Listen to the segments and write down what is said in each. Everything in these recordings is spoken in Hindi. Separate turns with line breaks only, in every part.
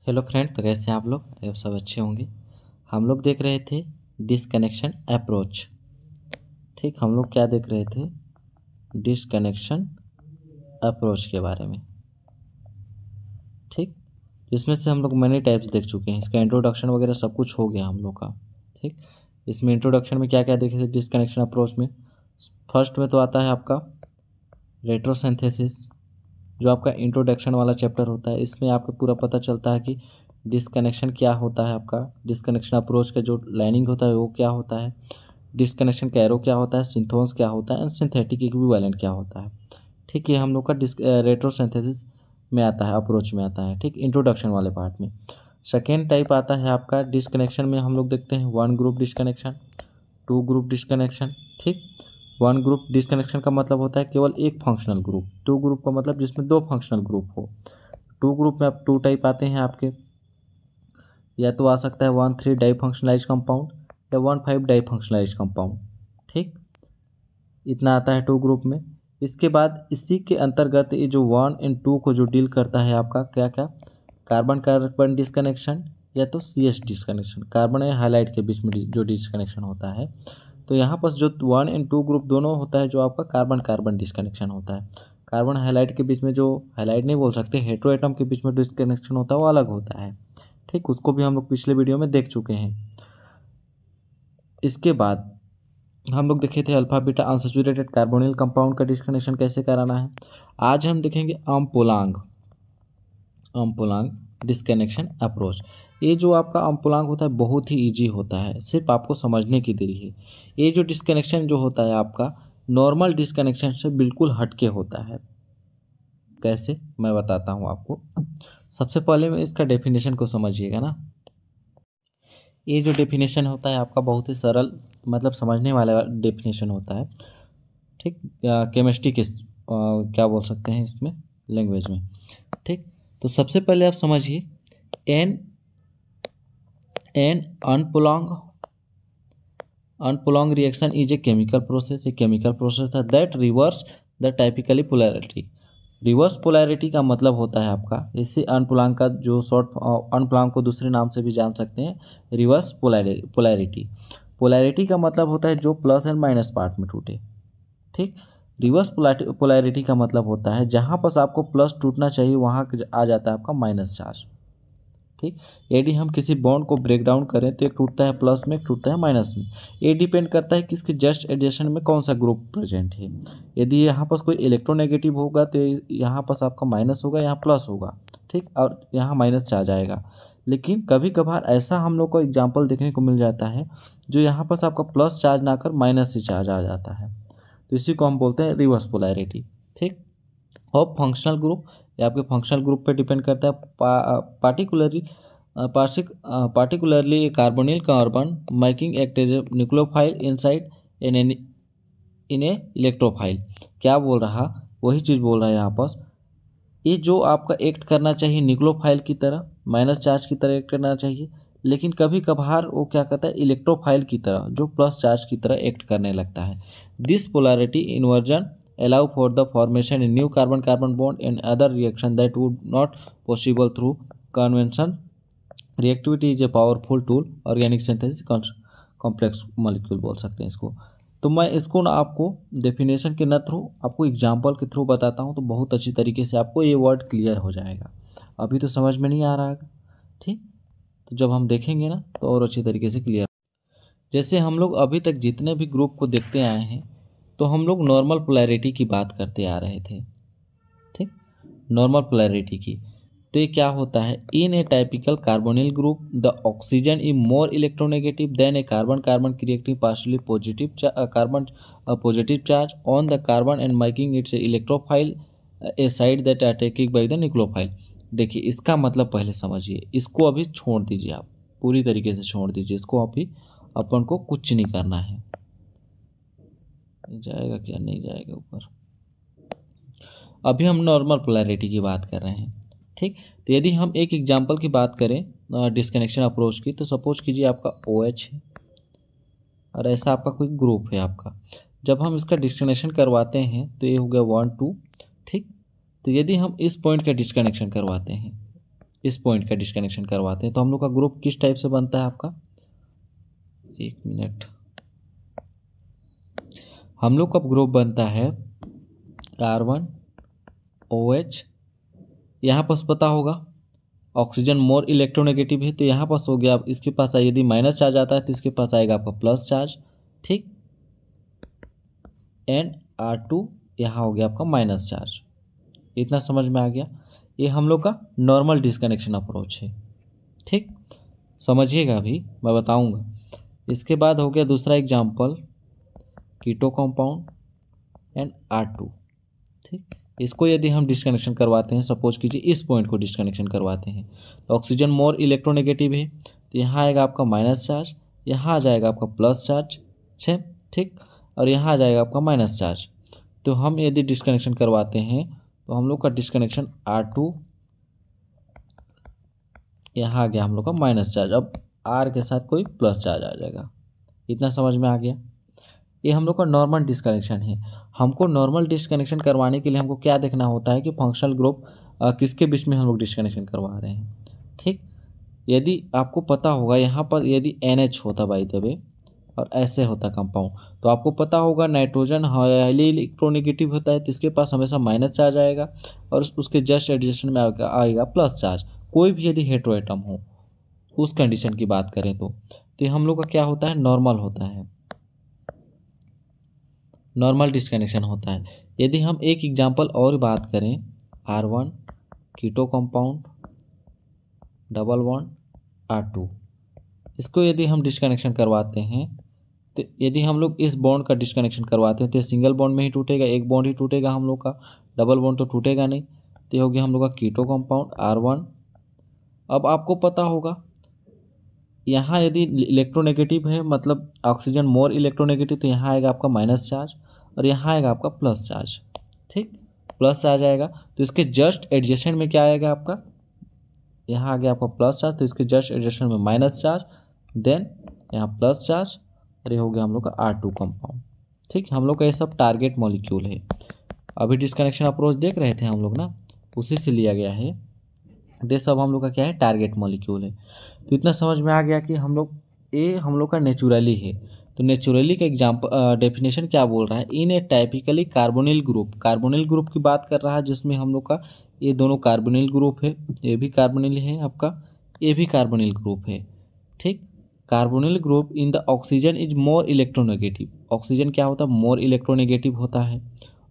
हेलो फ्रेंड, तो कैसे हैं आप लोग? आप सब अच्छे होंगे। हम लोग देख रहे थे डिसकनेक्शन अप्रोच। ठीक, हम लोग क्या देख रहे थे? डिसकनेक्शन अप्रोच के बारे में। ठीक, इसमें से हम लोग मैनी टाइप्स देख चुके हैं। इसका इंट्रोडक्शन वगैरह सब कुछ हो गया हम लोग का। ठीक, इसमें इंट्रोडक्शन में क्या क्या देखे थे डिसकनेक्शन अप्रोच में? फर्स्ट में तो आता है आपका रेट्रोसिंथेसिस, जो आपका इंट्रोडक्शन वाला चैप्टर होता है। इसमें आपको पूरा पता चलता है कि डिसकनेक्शन क्या होता है, आपका डिसकनेक्शन अप्रोच का जो लाइनिंग होता है वो क्या होता है, डिसकनेक्शन का एरो क्या होता है, सिंथोन्स क्या होता है एंड सिंथेटिक इक्विवेलेंट क्या होता है। ठीक, ये हम लोग का रेट्रोसिंथेसिस में आता है, अप्रोच में आता है। ठीक, इंट्रोडक्शन वाले पार्ट में। सेकेंड टाइप आता है आपका डिसकनेक्शन में। हम लोग देखते हैं one group disconnection, two group disconnection. ठीक, वन ग्रुप डिसकनेक्शन का मतलब होता है केवल एक फंक्शनल ग्रुप। टू ग्रुप का मतलब जिसमें दो फंक्शनल ग्रुप हो। टू ग्रुप में अब टू टाइप आते हैं आपके, या तो आ सकता है 1,3 डाई फंक्शनलाइज कंपाउंड या 1,5 डाई फंक्शनलाइज कंपाउंड। ठीक, इतना आता है टू ग्रुप में। इसके बाद इसी के अंतर्गत ये जो 1 एंड 2 को जो डील करता है आपका क्या क्या, कार्बन कार्बन डिसकनेक्शन या तो CH डिसकनेक्शन, कार्बन या हाइलाइट के बीच में जो डिसकनेक्शन होता है। तो यहाँ पर जो 1 एंड 2 ग्रुप दोनों होता है, जो आपका कार्बन कार्बन डिसकनेक्शन होता है। कार्बन हाइलाइट के बीच में, जो हाइलाइट नहीं बोल सकते, हेटेरो एटम के बीच में डिसकनेक्शन होता है वो अलग होता है। ठीक, उसको भी हम लोग पिछले वीडियो में देख चुके हैं। इसके बाद हम लोग देखे थे alpha beta unsaturated carbonyl compound का डिस्कनेक्शन कैसे कराना है। आज हम देखेंगे अम्पोलांग डिस्कनेक्शन अप्रोच। ये जो आपका अम्पोलांग होता है बहुत ही इजी होता है, सिर्फ आपको समझने की देरी है। ये जो डिस्कनेक्शन जो होता है आपका नॉर्मल डिस्कनेक्शन से बिल्कुल हटके होता है। कैसे, मैं बताता हूँ आपको। सबसे पहले में इसका डेफिनेशन को समझिएगा ना। ये जो डेफिनेशन होता है आपका बहुत ही सरल, मतलब समझने वाला डेफिनेशन होता है। ठीक, केमिस्ट्री के क्या बोल सकते हैं इसमें, लैंग्वेज में। ठीक, तो सबसे पहले आप समझिए, an umpolung reaction is a chemical process. A chemical process है that reverse the typically polarity. Reverse polarity का मतलब होता है आपका, इससे अनप्रोलॉन्ग का जो शॉर्ट, अनप्रोलॉन्ग को दूसरे नाम से भी जान सकते हैं, रिवर्स पोलैरिटी। पोलैरिटी का मतलब होता है जो प्लस एंड माइनस पार्ट में टूटे। ठीक, रिवर्स पोलैरिटी का मतलब होता है जहाँ पर आपको प्लस टूटना चाहिए वहाँ आ जाता है आपका माइनस चार्ज। ठीक, यदि हम किसी बॉन्ड को ब्रेक डाउन करें तो एक टूटता है प्लस में, एक टूटता है माइनस में। ये डिपेंड करता है कि इसके जस्ट एडजेसेंट में कौन सा ग्रुप प्रेजेंट है। यदि यहाँ पर कोई इलेक्ट्रोनेगेटिव होगा तो यहाँ पर आपका माइनस होगा, यहाँ प्लस होगा। ठीक, और यहाँ माइनस चार्ज आएगा। लेकिन कभी कभार ऐसा हम लोग को एग्जाम्पल देखने को मिल जाता है जो यहाँ पर आपका प्लस चार्ज ना कर माइनस से चार्ज आ जाता है, तो इसी को हम बोलते हैं रिवर्स पोलैरिटी। ठीक, और फंक्शनल ग्रुप, ये आपके फंक्शनल ग्रुप पे डिपेंड करता है। Particularly carbonyl carbon making act as a nucleophile inside in a electrophile. क्या बोल रहा, वही चीज़ बोल रहा है यहाँ पर। ये जो आपका एक्ट करना चाहिए न्यूक्लियोफाइल की तरह, माइनस चार्ज की तरह एक्ट करना चाहिए, लेकिन कभी कभार वो क्या करता है इलेक्ट्रोफाइल की तरह, जो प्लस चार्ज की तरह एक्ट करने लगता है। This polarity inversion allow for the formation in new carbon-carbon bond and other reaction that would not possible through convention. Reactivity is a powerful tool, organic synthesis complex molecule बोल सकते हैं इसको। तो मैं इसको ना आपको डेफिनेशन के न थ्रू, आपको एग्जांपल के थ्रू बताता हूँ, तो बहुत अच्छी तरीके से आपको ये वर्ड क्लियर हो जाएगा। अभी तो समझ में नहीं आ रहा है। ठीक, तो जब हम देखेंगे ना तो और अच्छी तरीके से क्लियर। जैसे हम लोग अभी तक जितने भी ग्रुप को देखते आए हैं, तो हम लोग नॉर्मल पोलैरिटी की बात करते आ रहे थे। ठीक, नॉर्मल पोलैरिटी की। तो ये क्या होता है, in a typical carbonyl group the oxygen is more electronegative than a carbon carbon creating partially positive charge on the carbon and making its electrophile a side that are taking by the nucleophile. देखिए इसका मतलब पहले समझिए, इसको अभी छोड़ दीजिए, आप पूरी तरीके से छोड़ दीजिए इसको। अभी अपन को कुछ नहीं करना है। जाएगा क्या, नहीं जाएगा ऊपर। अभी हम नॉर्मल पोलैरिटी की बात कर रहे हैं। ठीक, तो यदि हम एक एग्जांपल की बात करें डिस्कनेक्शन अप्रोच की, तो सपोज कीजिए आपका OH है और ऐसा आपका कोई ग्रुप है आपका। जब हम इसका डिस्कनेक्शन करवाते हैं तो ये हो गया 1 2। ठीक, तो यदि हम इस पॉइंट का डिस्कनेक्शन करवाते हैं, इस पॉइंट का डिस्कनेक्शन करवाते हैं। तो हम लोग का ग्रुप किस टाइप से बनता है आपका, एक मिनट, हम लोग का ग्रुप बनता है R1OH। यहाँ पास पता होगा ऑक्सीजन मोर इलेक्ट्रोनेगेटिव है, तो यहाँ पास हो गया, अब इसके पास यदि माइनस चार्ज आता है तो इसके पास आएगा आपका प्लस चार्ज, ठीक। एंड R2 यहाँ हो गया आपका माइनस चार्ज। इतना समझ में आ गया। ये हम लोग का नॉर्मल डिस्कनेक्शन अप्रोच है, ठीक। समझिएगा अभी मैं बताऊंगा। इसके बाद हो गया दूसरा example, keto compound and R2, ठीक। इसको यदि हम डिस्कनेक्शन करवाते हैं, सपोज कीजिए इस पॉइंट को डिस्कनेक्शन करवाते हैं, तो ऑक्सीजन मोर इलेक्ट्रोनेगेटिव है, तो यहाँ आएगा आपका माइनस चार्ज, यहाँ आ जाएगा आपका प्लस चार्ज, ठीक, और यहाँ आ जाएगा आपका माइनस चार्ज। तो हम यदि डिस्कनेक्शन करवाते हैं तो हम लोग का डिस्कनेक्शन R2, यहाँ आ गया हम लोग का माइनस चार्ज, अब R के साथ कोई प्लस चार्ज आ जाएगा। इतना समझ में आ गया। ये हम लोग का नॉर्मल डिस्कनेक्शन है। हमको नॉर्मल डिस्कनेक्शन करवाने के लिए हमको क्या देखना होता है कि फंक्शनल ग्रुप किसके बीच में हम लोग डिस्कनेक्शन करवा रहे हैं, ठीक। यदि आपको पता होगा यहाँ पर यदि NH होता बाय द वे और ऐसे होता कंपाउंड, तो आपको पता होगा नाइट्रोजन हाईली इलेक्ट्रोनेगेटिव होता है, तो इसके पास हमेशा माइनस चार्ज आएगा और उसके जस्ट एडजस्टेंट में आएगा प्लस चार्ज। कोई भी यदि हेटेरो एटम हो उस कंडीशन की बात करें तो ये हम लोग का क्या होता है, नॉर्मल होता है, नॉर्मल डिस्कनेक्शन होता है। यदि हम एक एग्जांपल और बात करें, R1 कीटो कंपाउंड डबल बॉन्ड R2, इसको यदि हम डिस्कनेक्शन करवाते हैं, तो यदि हम लोग इस बॉन्ड का डिस्कनेक्शन करवाते हैं तो सिंगल बॉन्ड में ही टूटेगा, एक बॉन्ड ही टूटेगा हम लोग का, डबल बॉन्ड तो टूटेगा नहीं। तो ये हो गया हम लोग का कीटो कंपाउंड R1। अब आपको पता होगा यहाँ यदि इलेक्ट्रोनेगेटिव है, मतलब ऑक्सीजन मोर इलेक्ट्रोनेगेटिव, तो यहाँ आएगा आपका माइनस चार्ज और यहाँ आएगा आपका प्लस चार्ज, ठीक, प्लस चार्ज आएगा। तो इसके जस्ट एडजेसेंट में क्या आएगा आपका, यहाँ आ गया आपका प्लस चार्ज, तो इसके जस्ट एडजेसेंट में माइनस चार्ज, देन यहाँ प्लस चार्ज, और ये हो गया हम लोग का R2 कंपाउंड, ठीक। हम लोग का ये सब टारगेट मॉलिक्यूल है। अभी डिस्कनेक्शन अप्रोच देख रहे थे हम लोग ना, उसी से लिया गया है। ये सब हम लोग का क्या है, टारगेट मॉलिक्यूल है। तो इतना समझ में आ गया कि हम लोग का नेचुरली है। तो नेचुरली का एग्जाम्पल डेफिनेशन क्या बोल रहा है, in a typically carbonyl group, carbonyl group की बात कर रहा है, जिसमें हम लोग का ये दोनों कार्बोनिल ग्रुप है, ये भी कार्बोनिल है आपका, ये भी कार्बोनिल ग्रुप है, ठीक। Carbonyl group in the oxygen is more electronegative, oxygen क्या होता है, मोर इलेक्ट्रोनेगेटिव होता है,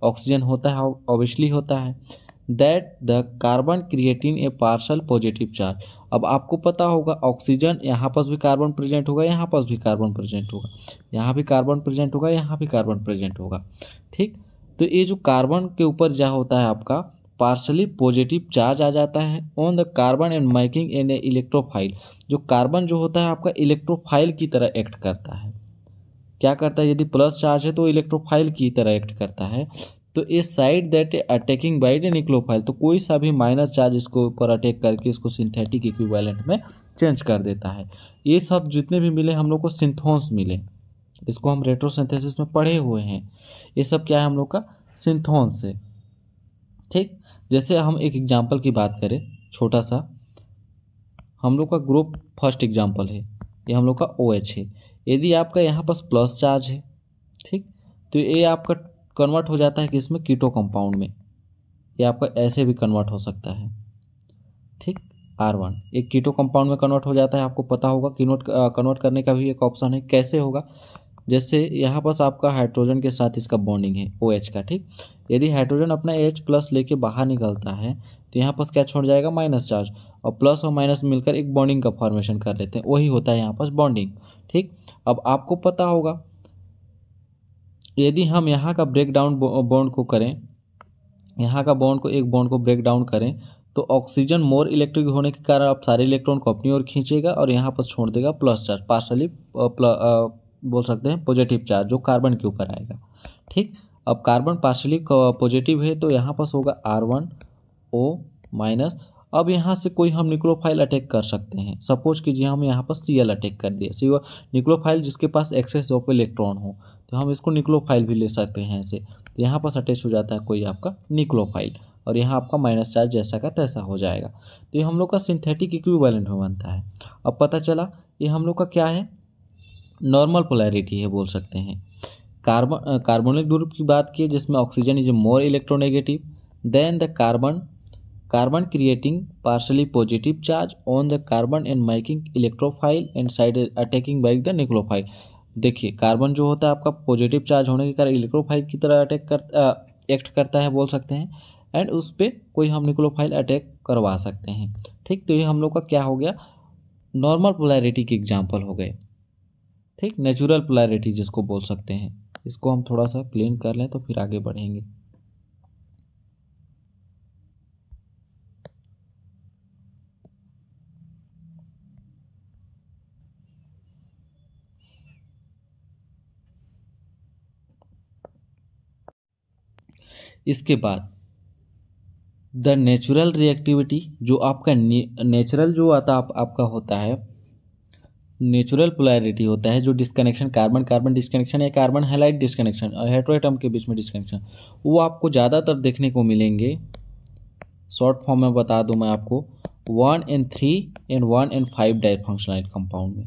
ऑक्सीजन होता है ऑब्वियसली होता है, that the carbon creatine A partial positive charge. अब आपको पता होगा ऑक्सीजन, यहाँ पास भी कार्बन प्रेजेंट होगा, यहाँ पास भी कार्बन प्रेजेंट होगा, यहाँ भी कार्बन प्रेजेंट होगा, यहाँ भी कार्बन प्रेजेंट होगा, ठीक। तो ये जो कार्बन के ऊपर जा होता है आपका पार्शली पॉजिटिव चार्ज आ जाता है on the carbon and making an a electrophile. जो कार्बन जो होता है आपका इलेक्ट्रोफाइल की तरह एक्ट करता है। क्या करता है, यदि प्लस चार्ज है तो इलेक्ट्रोफाइल की तरह एक्ट करता है। तो a side that attacking by the nucleophile, तो कोई सा भी माइनस चार्ज इसको ऊपर अटैक करके इसको सिंथेटिक इक्विवेलेंट में चेंज कर देता है। ये सब जितने भी मिले हम लोग को सिंथोन्स मिले, इसको हम रेट्रोसिंथेसिस में पढ़े हुए हैं। ये सब क्या है, हम लोग का सिंथोन्स है, ठीक। जैसे हम एक एग्जाम्पल की बात करें छोटा सा, हम लोग का ग्रुप फर्स्ट एग्जाम्पल है, ये हम लोग का OH है। यदि आपका यहाँ पास प्लस चार्ज है, ठीक, तो ये आपका कन्वर्ट हो जाता है कि इसमें कीटो कंपाउंड में, ये आपका ऐसे भी कन्वर्ट हो सकता है, ठीक। R1 एक कीटो कंपाउंड में कन्वर्ट हो जाता है। आपको पता होगा कन्वर्ट करने का भी एक ऑप्शन है, कैसे होगा, जैसे यहाँ पास आपका हाइड्रोजन के साथ इसका बॉन्डिंग है OH का, ठीक। यदि हाइड्रोजन अपना H+ लेके बाहर निकलता है तो यहाँ पास क्या छोड़ जाएगा, माइनस चार्ज, और प्लस और माइनस मिलकर एक बॉन्डिंग का फॉर्मेशन कर लेते हैं, वही होता है यहाँ पास बॉन्डिंग, ठीक। अब आपको पता होगा यदि हम यहाँ का ब्रेक डाउन बॉन्ड को करें, यहाँ का बॉन्ड को एक बॉन्ड को ब्रेक डाउन करें, तो ऑक्सीजन मोर इलेक्ट्रिक होने के कारण आप सारे इलेक्ट्रॉन को अपनी ओर खींचेगा और यहाँ पर छोड़ देगा प्लस चार्ज, पार्शली बोल सकते हैं पॉजिटिव चार्ज, जो कार्बन के ऊपर आएगा, ठीक। अब कार्बन पार्शली पॉजिटिव है तो यहाँ पास होगा R1O-। अब यहाँ से कोई हम निक्लोफाइल अटैक कर सकते हैं, सपोज कीजिए हम यहाँ पर Cl अटैक कर दिए, निक्लोफाइल जिसके पास एक्सेस ऑफ इलेक्ट्रॉन हो, तो हम इसको निक्लोफाइल भी ले सकते हैं ऐसे। तो यहाँ पास अटैच हो जाता है कोई आपका निक्लोफाइल, और यहाँ आपका माइनस चार्ज जैसा का तैसा हो जाएगा। तो ये हम लोग का सिंथेटिक इक्विवेलेंट में बनता है। अब पता चला ये हम लोग का क्या है, नॉर्मल पोलैरिटी है बोल सकते हैं। कार्बोनिल ग्रुप की बात की जिसमें oxygen is more electronegative then the carbon creating partially positive charge on the carbon and making electrophile and side attacking by the nucleophile. देखिए कार्बन जो होता है आपका पॉजिटिव चार्ज होने के कारण इलेक्ट्रोफाइल की तरह एक्ट करता है बोल सकते हैं, एंड उस पर कोई हम न्यूक्लियोफाइल अटैक करवा सकते हैं। ठीक, तो ये हम लोग का क्या हो गया, नॉर्मल पोलैरिटी के एग्जाम्पल हो गए। ठीक, नेचुरल पोलैरिटी जिसको बोल सकते हैं। इसको हम थोड़ा सा क्लीन कर लें तो फिर आगे बढ़ेंगे। इसके बाद द नेचुरल रिएक्टिविटी, जो आपका नेचुरल जो आपका होता है, नेचुरल पोलैरिटी होता है जो डिस्कनेक्शन, कार्बन कार्बन डिस्कनेक्शन या कार्बन हैलाइड डिस्कनेक्शन और हेटेरोएटम के बीच में डिस्कनेक्शन, वो आपको ज़्यादातर देखने को मिलेंगे। शॉर्ट फॉर्म में बता दूं मैं आपको, 1n3 एंड 1n5 डाइफंक्शनलाइट कंपाउंड में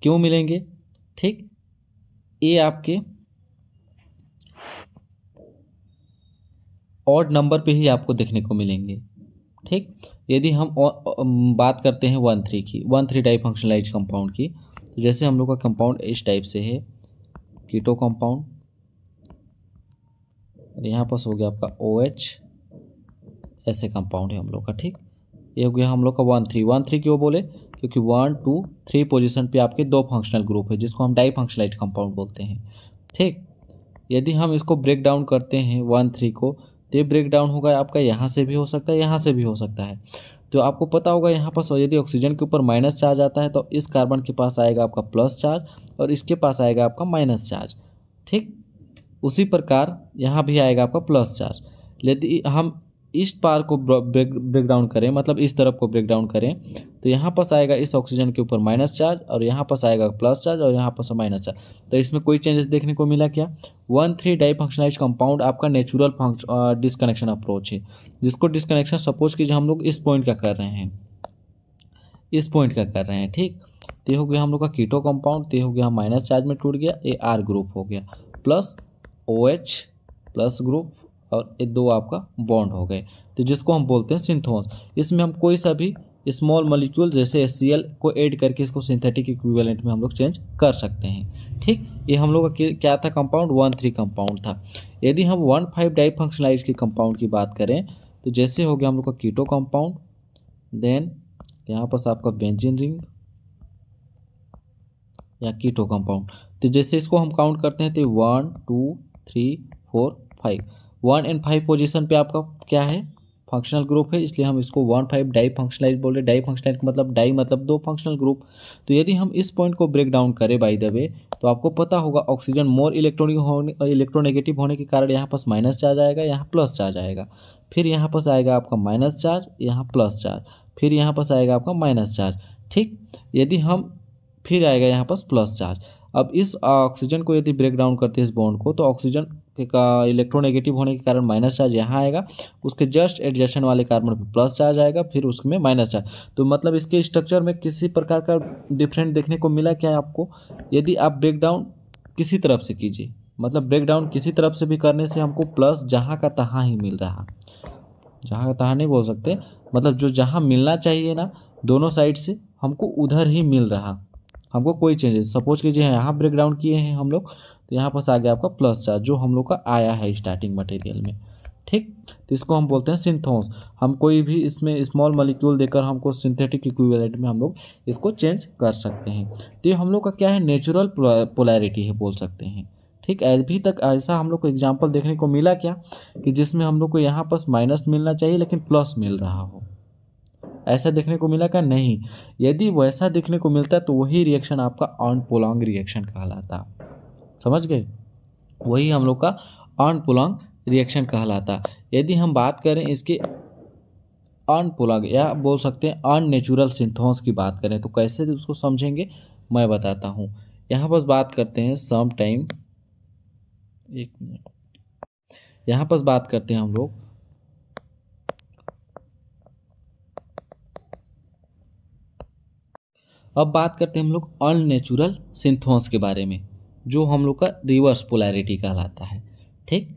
क्यों मिलेंगे। ठीक, ये आपके ऑड नंबर पे ही आपको देखने को मिलेंगे। ठीक, यदि हम बात करते हैं 1,3 की, 1,3 डाइफंक्शनलाइज कंपाउंड की, तो जैसे हम लोग का कंपाउंड इस टाइप से है, कीटो कंपाउंड, यहाँ पास हो गया आपका OH, ऐसे कंपाउंड है हम लोग का। ठीक, ये हो गया हम लोग का 1,3 क्यों बोले, क्योंकि 1, 2, 3 पोजीशन पे आपके दो फंक्शनल ग्रुप है जिसको हम डाइफंक्शनलाइट कंपाउंड बोलते हैं। ठीक, यदि हम इसको ब्रेक डाउन करते हैं 1,3 को, तो ये ब्रेक डाउन होगा आपका यहाँ से भी हो सकता है, यहाँ से भी हो सकता है। तो आपको पता होगा यहाँ पास यदि ऑक्सीजन के ऊपर माइनस चार्ज आता है तो इस कार्बन के पास आएगा आपका प्लस चार्ज और इसके पास आएगा आपका माइनस चार्ज। ठीक, उसी प्रकार यहाँ भी आएगा आपका प्लस चार्ज। यदि हम इस पार को ब्रेक डाउन करें, मतलब इस तरफ को ब्रेक डाउन करें, तो यहाँ पास आएगा इस ऑक्सीजन के ऊपर माइनस चार्ज और यहाँ पास आएगा प्लस चार्ज और यहाँ पास माइनस चार्ज। तो इसमें कोई चेंजेस देखने को मिला क्या, 1,3 डाइफंक्शनलाइज्ड कंपाउंड आपका नेचुरल डिस्कनेक्शन अप्रोच है, जिसको डिस्कनेक्शन सपोज कीजिए हम लोग इस पॉइंट का कर रहे हैं, इस पॉइंट का कर रहे हैं। ठीक, तो हो गया हम लोग का कीटो कंपाउंड, तो हो गया माइनस चार्ज में टूट गया, ये R ग्रुप हो गया, प्लस OH प्लस ग्रुप और ये दो आपका बॉन्ड हो गए, तो जिसको हम बोलते हैं सिंथोस। इसमें हम कोई सा भी स्मॉल मॉलिक्यूल जैसे HCl को ऐड करके इसको सिंथेटिक इक्विवेलेंट में हम लोग चेंज कर सकते हैं। ठीक, ये हम लोग का क्या था, कंपाउंड 1,3 कंपाउंड था। यदि हम 1,5 डाइफंक्शनलाइज्ड के कंपाउंड की बात करें, तो जैसे हो गया हम लोग का कीटो कंपाउंड, देन यहाँ पर आपका बेंजीन रिंग या कीटो कंपाउंड। तो जैसे इसको हम काउंट करते हैं तो 1, 2, 3, 4, 5, 1 एंड 5 पोजीशन पे आपका क्या है, फंक्शनल ग्रुप है, इसलिए हम इसको 1,5 डाई फंक्शनलाइज बोल रहे। डाई फंक्शनलाइज मतलब डाई मतलब दो फंक्शनल ग्रुप। तो यदि हम इस पॉइंट को ब्रेक डाउन करें बाय द वे, तो आपको पता होगा ऑक्सीजन मोर इलेक्ट्रोनेगेटिव होने के कारण यहाँ पास माइनस चार्ज आएगा, यहाँ प्लस चार्ज आएगा, फिर यहाँ पास आएगा आपका माइनस चार्ज, यहाँ प्लस चार्ज, फिर यहाँ पास आएगा आपका माइनस चार्ज। ठीक, यदि हम फिर आएगा यहाँ पास प्लस चार्ज। अब इस ऑक्सीजन को यदि ब्रेक डाउन करते हैं इस बॉन्ड को, तो ऑक्सीजन का इलेक्ट्रोनेगेटिव होने के कारण माइनस चार्ज यहाँ आएगा, उसके जस्ट एडजेसेंट वाले कार्बन पे प्लस चार्ज आएगा, फिर उसमें माइनस चार्ज। तो मतलब इसके स्ट्रक्चर में किसी प्रकार का डिफरेंट देखने को मिला क्या आपको। यदि आप ब्रेक डाउन किसी तरफ से कीजिए, मतलब ब्रेक डाउन किसी तरफ से भी करने से हमको प्लस जहाँ का तहाँ ही मिल रहा, जहाँ का तहाँ नहीं बोल सकते, मतलब जो जहाँ मिलना चाहिए ना दोनों साइड से हमको उधर ही मिल रहा, हमको कोई चेंजेस। सपोज कीजिए यहाँ ब्रेक डाउन किए हैं हम लोग, तो यहाँ पास आ गया आपका प्लस चार्ज जो हम लोग का आया है स्टार्टिंग मटेरियल में। ठीक, तो इसको हम बोलते हैं सिंथोस। हम कोई भी इसमें स्मॉल मॉलिक्यूल देकर हमको सिंथेटिक इक्विवेलेंट में हम लोग इसको चेंज कर सकते हैं। तो ये हम लोग का क्या है, नेचुरल पोलैरिटी है बोल सकते हैं। ठीक, अभी तक ऐसा हम लोग को एग्जाम्पल देखने को मिला क्या कि जिसमें हम लोग को यहाँ पास माइनस मिलना चाहिए लेकिन प्लस मिल रहा हो, ऐसा देखने को मिला क्या, नहीं। यदि वैसा देखने को मिलता तो वही रिएक्शन आपका अनप्रोलॉन्ग रिएक्शन कहलाता, समझ गए, वही हम लोग का अनप्रोलॉन्ग रिएक्शन कहलाता। यदि हम बात करें इसके अनप्रोलॉन्ग या बोल सकते हैं अननेचुरल सिंथोस की बात करें तो कैसे उसको समझेंगे मैं बताता हूँ। यहाँ पर बात करते हैं सम टाइम, एक मिनट, यहाँ पर बात करते हैं हम लोग अब बात करते हैं हम लोग अननेचुरल सिंथोन्स के बारे में, जो हम लोग का रिवर्स पोलैरिटी कहलाता है। ठीक,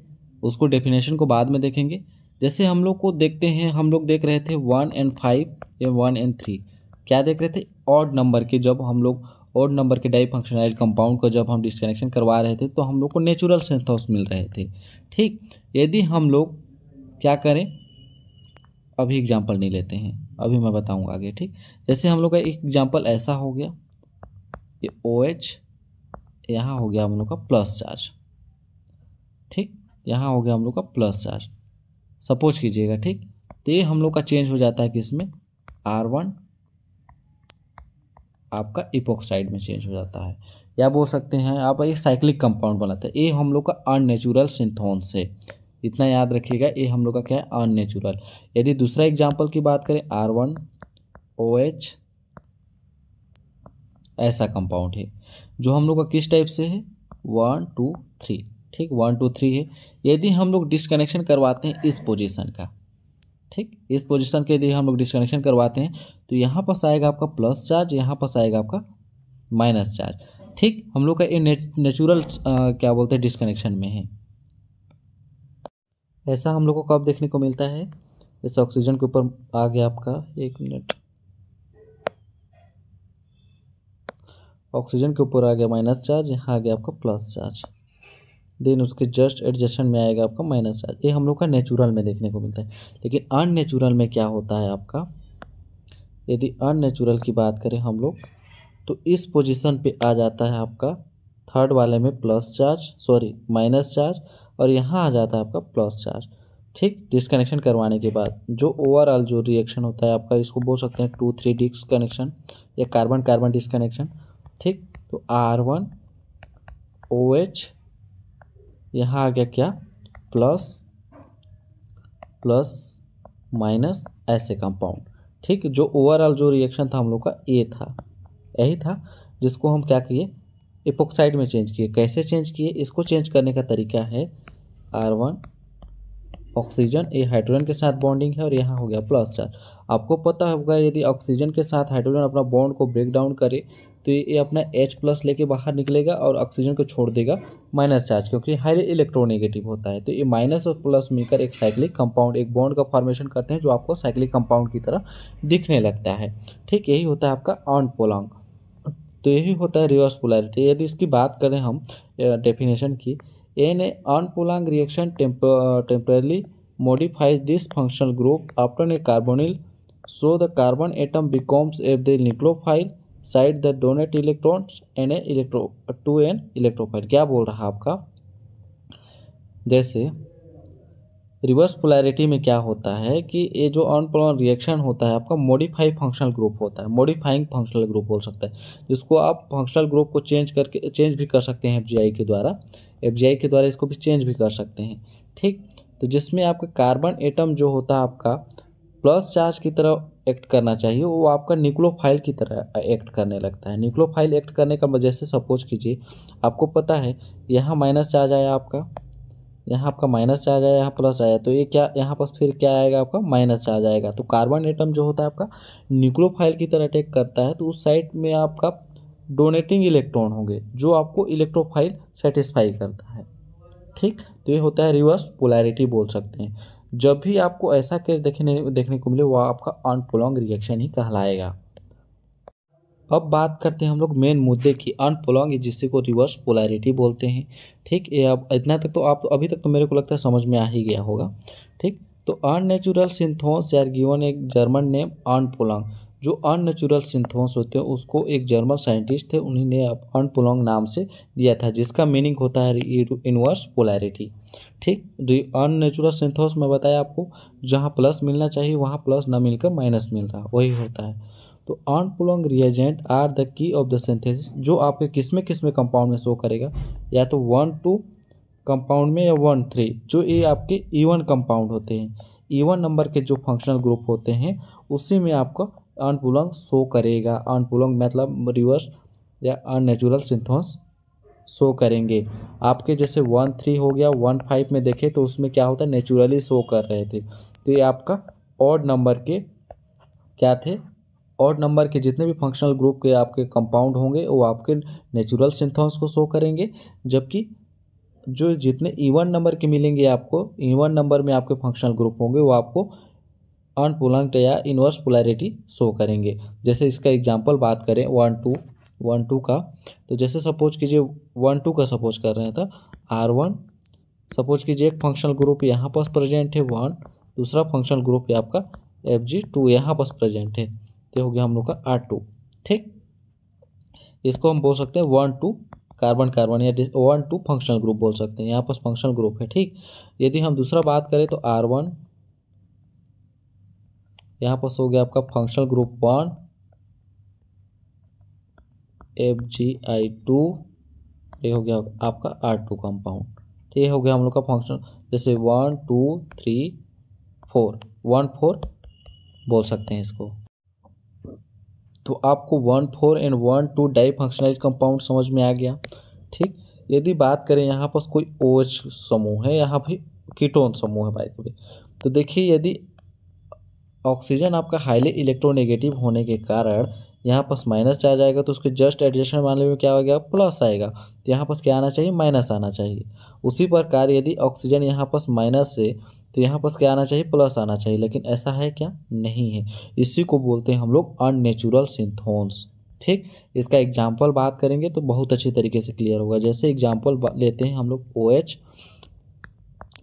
उसको डेफिनेशन को बाद में देखेंगे। जैसे हम लोग को देखते हैं, हम लोग देख रहे थे 1 and 5 या 1 and 3, क्या देख रहे थे, ऑड नंबर के, जब हम लोग ऑड नंबर के डाई फंक्शनल कंपाउंड को जब हम डिस्कनेक्शन करवा रहे थे तो हम लोग को नेचुरल सिंथोन्स मिल रहे थे। ठीक, यदि हम लोग क्या करें, अभी एग्जाम्पल नहीं लेते हैं, अभी मैं बताऊंगा आगे। ठीक, जैसे हम लोग का एक एग्जाम्पल ऐसा हो गया, ये OH, यहाँ हो गया हम लोग का प्लस चार्ज। ठीक, यहाँ हो गया हम लोग का प्लस चार्ज, सपोज कीजिएगा। ठीक, तो ये हम लोग का चेंज हो जाता है किसमें, R1 आपका इपोक्साइड में चेंज हो जाता है, या बोल सकते हैं आप एक साइक्लिक कंपाउंड बनाते हैं। ये हम लोग का अननेचुरल सिंथोन्स है, इतना याद रखिएगा, ये हम लोग का क्या है, अननेचुरल। यदि दूसरा एग्जांपल की बात करें, R1OH ऐसा कंपाउंड है, जो हम लोग का किस टाइप से है, 1 2 3। ठीक, 1 2 3 है। यदि हम लोग डिस्कनेक्शन करवाते हैं इस पोजीशन का, ठीक, इस पोजीशन के यदि हम लोग डिस्कनेक्शन करवाते हैं तो यहाँ पास आएगा आपका प्लस चार्ज, यहाँ पास आएगा आपका माइनस चार्ज। ठीक, हम लोग का ये नेचुरल क्या बोलते हैं, डिस्कनेक्शन में है। ऐसा हम लोग को कब देखने को मिलता है, इस ऑक्सीजन के ऊपर आ गया आपका, 1 मिनट, ऑक्सीजन के ऊपर आ गया माइनस चार्ज, यहाँ आ गया आपका प्लस चार्ज, देन उसके जस्ट एडजस्टन में आएगा आपका माइनस चार्ज। ये हम लोग का नेचुरल में देखने को मिलता है। लेकिन अननेचुरल में क्या होता है आपका, यदि अननेचुरल की बात करें हम लोग, तो इस पोजीशन पे आ जाता है आपका थर्ड वाले में plus charge, sorry minus charge, और यहाँ आ जाता है आपका प्लस चार्ज। ठीक, डिस्कनेक्शन करवाने के बाद जो ओवरऑल जो रिएक्शन होता है आपका, इसको बोल सकते हैं 2-3 डिस्कनेक्शन या कार्बन कार्बन डिस्कनेक्शन। ठीक, तो R1OH, यहाँ आ गया क्या, प्लस प्लस माइनस ऐसे कंपाउंड। ठीक, जो ओवरऑल जो रिएक्शन था हम लोग का ये था, यही था, जिसको हम क्या किए, इपोक्साइड में चेंज किए। कैसे चेंज किए, इसको चेंज करने का तरीका है, R1 ऑक्सीजन, ये हाइड्रोजन के साथ बॉन्डिंग है और यहाँ हो गया प्लस चार्ज। आपको पता होगा यदि ऑक्सीजन के साथ हाइड्रोजन अपना बॉन्ड को ब्रेक डाउन करे तो ये अपना H+ लेके बाहर निकलेगा और ऑक्सीजन को छोड़ देगा माइनस चार्ज, क्योंकि हाईली इलेक्ट्रोनेगेटिव होता है। तो ये माइनस और प्लस मिलकर एक साइक्लिक कंपाउंड, एक बॉन्ड का फॉर्मेशन करते हैं, जो आपको साइक्लिक कंपाउंड की तरह दिखने लगता है। ठीक, यही होता है आपका अनपोलॉन्ग। तो यही होता है रिवर्स पोलैरिटी। यदि इसकी बात करें हम डेफिनेशन की, an umpolung reaction temporarily modifies this functional group after a carbonyl, so the carbon atom becomes a the nucleophile side that donate electrons and to an electrophile। क्या बोल रहा है आपका, जैसे रिवर्स पोलैरिटी में क्या होता है कि ये जो अनपोलॉन्ग रिएक्शन होता है आपका मॉडिफाई फंक्शनल ग्रुप होता है, मॉडिफाइंग फंक्शनल ग्रुप बोल सकते हैं, जिसको आप फंक्शनल ग्रुप को चेंज भी कर सकते हैं FGI के द्वारा, FGI के द्वारा इसको भी चेंज भी कर सकते हैं। ठीक, तो जिसमें आपका कार्बन एटम जो होता है आपका प्लस चार्ज की तरह एक्ट करना चाहिए, वो आपका न्यूक्लियोफाइल की तरह एक्ट करने लगता है। न्यूक्लियोफाइल एक्ट करने का वजह से सपोज कीजिए, आपको पता है यहाँ माइनस चार्ज आया आपका, यहाँ आपका माइनस चार्ज आया, यहाँ प्लस आया, तो ये क्या, यहाँ पास फिर क्या आएगा आपका माइनस चार्ज आएगा। तो कार्बन एटम जो होता है आपका न्यूक्लियोफाइल की तरह अटैक करता है, तो उस साइड में आपका डोनेटिंग इलेक्ट्रॉन होंगे, जो आपको इलेक्ट्रोफाइल सेटिस्फाई करता है। ठीक, तो ये होता है रिवर्स पोलैरिटी बोल सकते हैं। जब भी आपको ऐसा केस देखने को मिले, वो आपका अनपोलॉन्ग रिएक्शन ही कहलाएगा। अब बात करते हैं हम लोग मेन मुद्दे की, अनपोलॉन्ग जिससे को रिवर्स पोलैरिटी बोलते हैं। ठीक, ये अब इतना तक तो आप अभी तक तो मेरे को लगता है समझ में आ ही गया होगा। ठीक, तो अननेचुरल सिंथोन्स आर गिवन एक जर्मन नेम अनपोलॉन्ग। जो अननेचुरल सिंथोन्स होते हैं उसको एक जर्मन साइंटिस्ट थे, उन्हीं ने अनपोलॉन्ग नाम से दिया था, जिसका मीनिंग होता है इनवर्स पोलैरिटी। ठीक, अननेचुरल सिंथोन्स में बताया आपको, जहाँ प्लस मिलना चाहिए वहाँ प्लस ना मिलकर माइनस मिल रहा, वही होता है। तो umpolung reagent are the key of the synthesis, जो आपके किस में कंपाउंड में शो करेगा, या तो 1-2 कंपाउंड में या 1-3, जो ये आपके इवन कंपाउंड होते हैं, इवन नंबर के जो फंक्शनल ग्रुप होते हैं उसी में आपका अनपोलॉन्ग शो करेगा। अनपोलॉन्ग मतलब रिवर्स या अननेचुरल सिंथोन्स शो करेंगे। आपके जैसे 1-3 हो गया, 1-5 में देखें तो उसमें क्या होता है, नेचुरली शो कर रहे थे, तो ये आपका ऑड नंबर के क्या थे, ऑड नंबर के जितने भी फंक्शनल ग्रुप के आपके कंपाउंड होंगे वो आपके नेचुरल सिंथोन्स को शो करेंगे, जबकि जो जितने इवन नंबर के मिलेंगे आपको, इवन नंबर में आपके फंक्शनल ग्रुप होंगे वो आपको अनपोलैंक्ड या इनवर्स पोलैरिटी शो करेंगे। जैसे इसका एग्जांपल बात करें 1 2 का, तो जैसे सपोज कीजिए 1 2 का सपोज कर रहे हैं तो R1, सपोज कीजिए एक फंक्शनल ग्रुप यहाँ पर प्रेजेंट है 1, दूसरा फंक्शनल ग्रुप है आपका Fg2 यहाँ पर प्रेजेंट है, तो हो गया हम लोग का R2। ठीक, इसको हम बोल सकते हैं 1 2 कार्बन कार्बन या 1 2 फंक्शनल ग्रुप बोल सकते हैं, यहाँ पर फंक्शनल ग्रुप है। ठीक, यदि हम दूसरा बात करें तो R1 यहाँ पर हो गया आपका फंक्शनल ग्रुप 1 Fgi2, ये हो गया आपका R2 कंपाउंड। तो ये हो गया हम लोग का फंक्शनल, जैसे 1 2 3 4 1 4 बोल सकते हैं इसको। तो आपको 1 4 एंड 1 2 डाई फंक्शनलाइज कंपाउंड समझ में आ गया। ठीक, यदि बात करें यहाँ पर कोई OH समूह है, यहाँ पे कीटोन समूह है बाय द वे, तो देखिए यदि ऑक्सीजन आपका हाईली इलेक्ट्रोनेगेटिव होने के कारण यहाँ पास माइनस चार्ज आएगा, तो उसके जस्ट एडजेसेंट मामले में क्या हो गया, प्लस आएगा, तो यहाँ पास क्या आना चाहिए, माइनस आना चाहिए। उसी प्रकार यदि ऑक्सीजन यहाँ पास माइनस से, तो यहाँ पास क्या आना चाहिए, प्लस आना चाहिए, लेकिन ऐसा है क्या, नहीं है। इसी को बोलते हैं हम लोग अननेचुरल सिंथोन्स। ठीक, इसका एग्जाम्पल बात करेंगे तो बहुत अच्छी तरीके से क्लियर होगा। जैसे एग्जाम्पल लेते हैं हम लोग OH,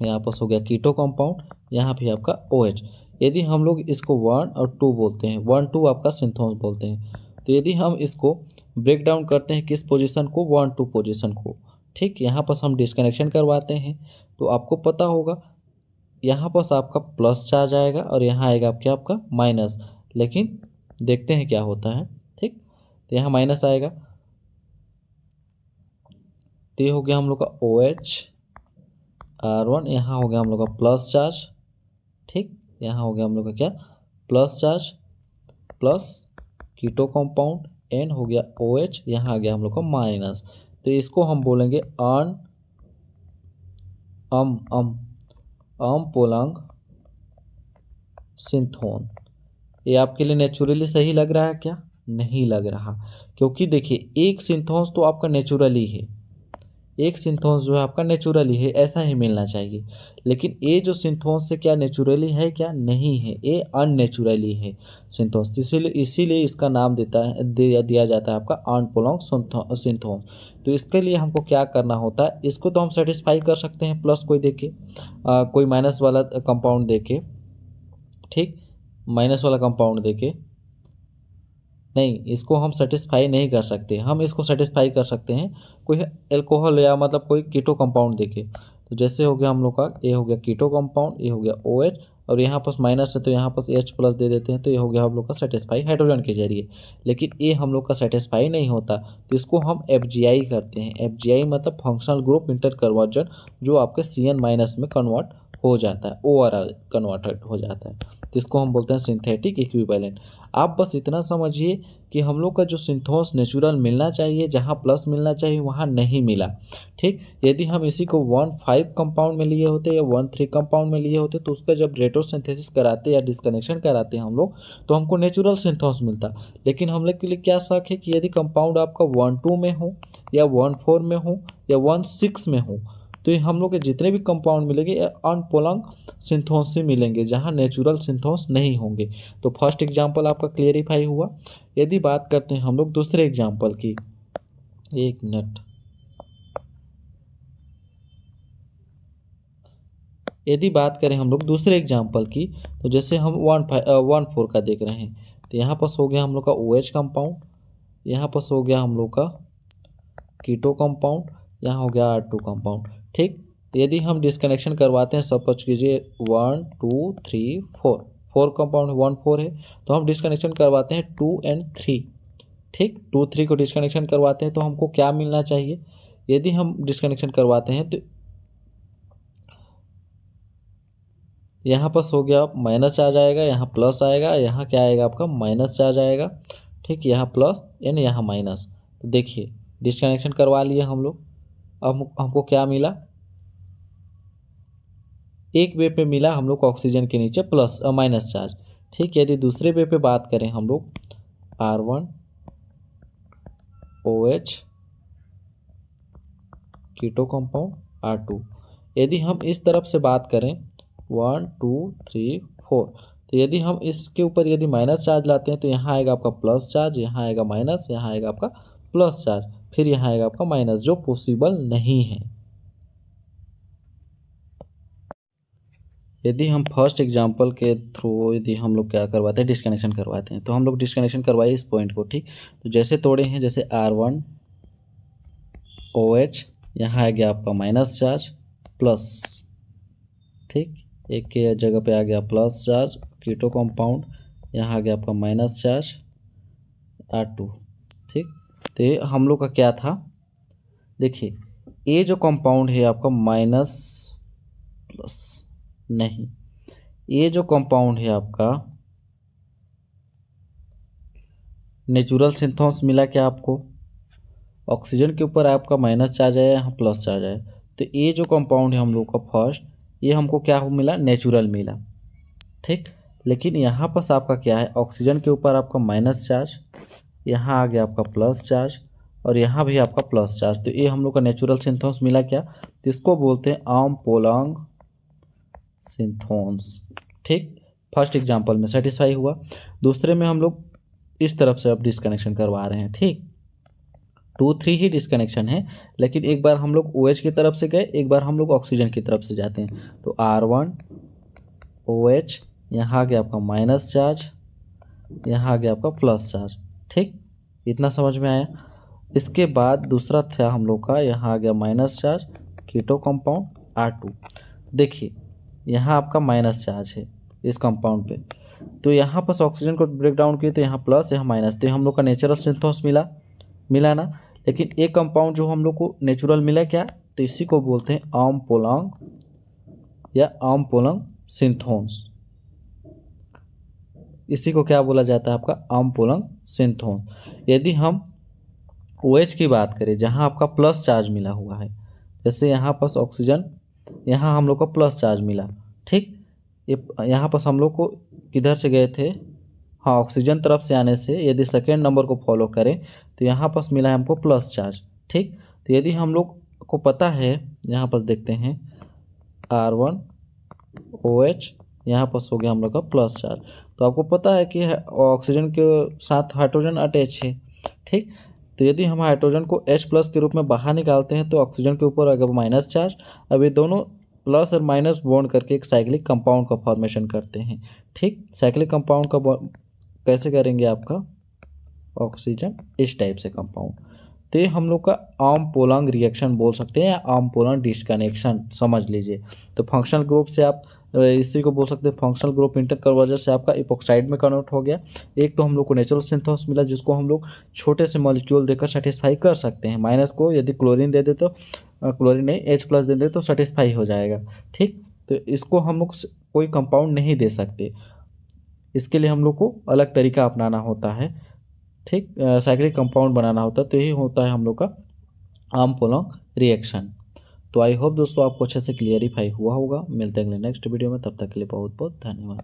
यहाँ पास हो गया कीटो कंपाउंड, यहाँ भी आपका OH। यदि हम लोग इसको 1 और 2 बोलते हैं, 1 2 आपका सिंथोन्स बोलते हैं, तो यदि हम इसको ब्रेक डाउन करते हैं किस पोजीशन को, 1 2 पोजीशन को। ठीक, यहाँ पर हम डिस्कनेक्शन करवाते हैं, तो आपको पता होगा यहाँ पर आपका प्लस चार्ज आएगा और यहाँ आएगा आपका माइनस, लेकिन देखते हैं क्या होता है। ठीक, तो यहाँ माइनस आएगा, तो ये हो गया हम लोग का OH R1, यहाँ हो गया हम लोग का प्लस चार्ज। ठीक, यहाँ हो गया हम लोग का क्या, प्लस चार्ज प्लस कीटो कंपाउंड, N हो गया OH, यहाँ आ गया हम लोग का माइनस। तो इसको हम बोलेंगे अनपोलैंग सिंथोन। ये आपके लिए नेचुरली सही लग रहा है क्या, नहीं लग रहा, क्योंकि देखिए एक सिंथोन्स तो आपका नेचुरली है, एक सिंथोन्स जो है आपका नेचुरली है, ऐसा ही मिलना चाहिए, लेकिन ये जो सिंथोन्स से क्या नेचुरली है, क्या नहीं है, ये अननेचुरली है सिंथोन्स, इसीलिए इसका नाम दिया जाता है आपका अनपोलैंग सिंथोन्स। तो इसके लिए हमको क्या करना होता है, इसको तो हम सेटिस्फाई कर सकते हैं प्लस कोई देके, कोई माइनस वाला कंपाउंड देके। ठीक, माइनस वाला कंपाउंड देके नहीं, इसको हम सेटिस्फाई नहीं कर सकते, हम इसको सेटिस्फाई कर सकते हैं कोई एल्कोहल या मतलब कोई कीटो कंपाउंड देके। तो जैसे हो गया हम लोग का, ये हो गया कीटो कंपाउंड, ये हो गया OH, और यहाँ पास माइनस है तो यहाँ पास H प्लस दे देते हैं, तो ये हो गया हम लोग का सेटिस्फाई हाइड्रोजन के जरिए। लेकिन ये हम लोग का सेटिस्फाई नहीं होता, तो इसको हम FGI करते हैं। FGI मतलब फंक्शनल ग्रुप इंटर कन्वर्जन, जो आपके CN माइनस में कन्वर्ट हो जाता है, ओवरऑल कन्वर्टेड हो जाता है, तो इसको हम बोलते हैं सिंथेटिक इक्विवेलेंट। आप बस इतना समझिए कि हम लोग का जो सिंथोन्स नेचुरल मिलना चाहिए, जहाँ प्लस मिलना चाहिए वहाँ नहीं मिला। ठीक, यदि हम इसी को 1 5 कंपाउंड में लिए होते या 1 3 कंपाउंड में लिए होते, तो उसका जब रेट्रोसिंथेसिस कराते या डिस्कनेक्शन कराते हम लोग, तो हमको नेचुरल सिंथोन्स मिलता। लेकिन हम लोग के लिए क्या शक है कि यदि कंपाउंड आपका 1 2 में हो या 1 4 में हो या 1 6 में हो, तो ये हम लोग के जितने भी कंपाउंड मिलेंगे अनपोलैंग सिंथोन्स से मिलेंगे, जहाँ नेचुरल सिंथोन्स नहीं होंगे। तो फर्स्ट एग्जांपल आपका क्लियरिफाई हुआ। यदि बात करते हैं हम लोग दूसरे एग्जांपल की, एक मिनट, यदि बात करें हम लोग दूसरे एग्जांपल की, तो जैसे हम 1 4 का देख रहे हैं, तो यहाँ पर हो गया हम लोग का OH कंपाउंड, यहाँ पर हो गया हम लोग का कीटो कंपाउंड, यहाँ हो गया R2 कंपाउंड। ठीक, यदि हम डिस्कनेक्शन करवाते हैं, सपोज कीजिए 1 2 3 4 कंपाउंड 1 4 है, तो हम डिस्कनेक्शन करवाते हैं 2 और 3। ठीक, 2 3 को डिस्कनेक्शन करवाते हैं, तो हमको क्या मिलना चाहिए, यदि हम डिस्कनेक्शन करवाते हैं तो यहाँ पर हो गया माइनस चार्ज आएगा, यहाँ प्लस आएगा, यहाँ क्या आएगा आपका माइनस चार्ज आएगा। ठीक, यहाँ प्लस यानी यहाँ माइनस। तो देखिए डिस्कनेक्शन करवा लिए हम लोग, अब हमको क्या मिला, एक वे पे मिला हम लोग को ऑक्सीजन के नीचे प्लस माइनस चार्ज। ठीक, यदि दूसरे वे पे बात करें हम लोग, R1 OH कीटो कंपाउंड R2। यदि हम इस तरफ से बात करें 1 2 3 4, तो यदि हम इसके ऊपर यदि माइनस चार्ज लाते हैं तो यहाँ आएगा आपका प्लस चार्ज, यहाँ आएगा माइनस, यहाँ आएगा आपका प्लस चार्ज, फिर यहाँ आएगा आपका माइनस, जो पॉसिबल नहीं है। यदि हम फर्स्ट एग्जांपल के थ्रू यदि हम लोग क्या करवाते हैं, डिस्कनेक्शन करवाते हैं, तो हम लोग डिस्कनेक्शन करवाए इस पॉइंट को, ठीक। तो जैसे तोड़े हैं, जैसे R1 OH, यहाँ आ गया आपका माइनस चार्ज प्लस, ठीक, एक के जगह पे आ गया प्लस चार्ज कीटो कंपाउंड, यहाँ आ गया आपका माइनस चार्ज R2, ठीक। तो ये हम लोग का क्या था, देखिए ये जो कंपाउंड है आपका माइनस प्लस नहीं, ये जो कंपाउंड है आपका नेचुरल सिंथोस मिला क्या आपको, ऑक्सीजन के ऊपर आपका माइनस चार्ज आया, यहाँ प्लस चार्ज आया, तो ये जो कंपाउंड है हम लोग का फर्स्ट, ये हमको क्या मिला, नेचुरल मिला, ठीक। लेकिन यहाँ पर आपका क्या है, ऑक्सीजन के ऊपर आपका माइनस चार्ज, यहाँ आ गया आपका प्लस चार्ज, और यहाँ भी आपका प्लस चार्ज, तो ये हम लोग का नेचुरल सिंथोन्स मिला क्या, तो इसको बोलते हैं आर्मपोलॉन्ग सिंथोन्स, ठीक। फर्स्ट एग्जांपल में सेटिस्फाई हुआ। दूसरे में हम लोग इस तरफ से अब डिस्कनेक्शन करवा रहे हैं, ठीक। 2 3 ही डिस्कनेक्शन है, लेकिन एक बार हम लोग OH की तरफ से गए, एक बार हम लोग ऑक्सीजन की तरफ से जाते हैं। तो R1 OH, यहाँ आ गया आपका माइनस चार्ज, यहाँ आ गया आपका प्लस चार्ज, ठीक, इतना समझ में आया। इसके बाद दूसरा था हम लोग का, यहाँ आ गया माइनस चार्ज कीटो कंपाउंड R2। देखिए यहाँ आपका माइनस चार्ज है इस कंपाउंड पे, तो यहाँ पर ऑक्सीजन को ब्रेक डाउन किए तो यहाँ प्लस, यहाँ माइनस, तो हम लोग का नेचुरल सिंथोस मिला ना। लेकिन एक कंपाउंड जो हम लोग को नेचुरल मिला क्या, तो इसी को बोलते हैं आर्मपोलॉन्ग या आर्मपोलॉन्ग सिंथोन्स। इसी को क्या बोला जाता है आपका, आर्मपोलॉन्ग सिंथोन्स। यदि हम OH की बात करें, जहाँ आपका प्लस चार्ज मिला हुआ है, जैसे यहाँ पर ऑक्सीजन, यहाँ हम लोग को प्लस चार्ज मिला, ठीक। ये यहाँ पर हम लोग को किधर से गए थे, हाँ ऑक्सीजन तरफ से आने से यदि सेकेंड नंबर को फॉलो करें तो यहाँ पर मिला है हमको प्लस चार्ज, ठीक। तो यदि हम लोग को पता है, यहाँ पर देखते हैं R1 OH, यहाँ पर हो गया हम लोग का प्लस चार्ज, तो आपको पता है कि ऑक्सीजन के साथ हाइड्रोजन अटैच है, ठीक। तो यदि हम हाइड्रोजन को H+ के रूप में बाहर निकालते हैं तो ऑक्सीजन के ऊपर अगर माइनस चार्ज, अब ये दोनों प्लस और माइनस बॉन्ड करके एक साइक्लिक कंपाउंड का फॉर्मेशन करते हैं, ठीक। साइक्लिक कंपाउंड का कैसे करेंगे, आपका ऑक्सीजन इस टाइप से कंपाउंड, तो ये हम लोग का आर्मपोलॉन्ग रिएक्शन बोल सकते हैं या आर्मपोलॉन्ग डिस्कनेक्शन समझ लीजिए। तो फंक्शनल ग्रुप से आप इसी को बोल सकते हैं, फंक्शनल ग्रुप इंटर कन्वर्जन से आपका इपॉक्साइड में कन्वर्ट हो गया। एक तो हम लोग को नेचुरल सिंथोस मिला, जिसको हम लोग छोटे से मॉलिक्यूल देकर सेटिस्फाई कर सकते हैं। माइनस को यदि क्लोरीन दे दे तो क्लोरीन नहीं H+ दे दे तो सेटिस्फाई हो जाएगा, ठीक। तो इसको हम लोग कोई कंपाउंड नहीं दे सकते, इसके लिए हम लोग को अलग तरीका अपनाना होता है, ठीक, साइक्लिक कंपाउंड बनाना होता है। तो यही होता है हम लोग का आर्मपोलॉन्ग रिएक्शन। तो आई होप दोस्तों आपको अच्छे से क्लियरिफाई हुआ होगा। मिलते हैं अगले नेक्स्ट वीडियो में, तब तक के लिए बहुत बहुत धन्यवाद।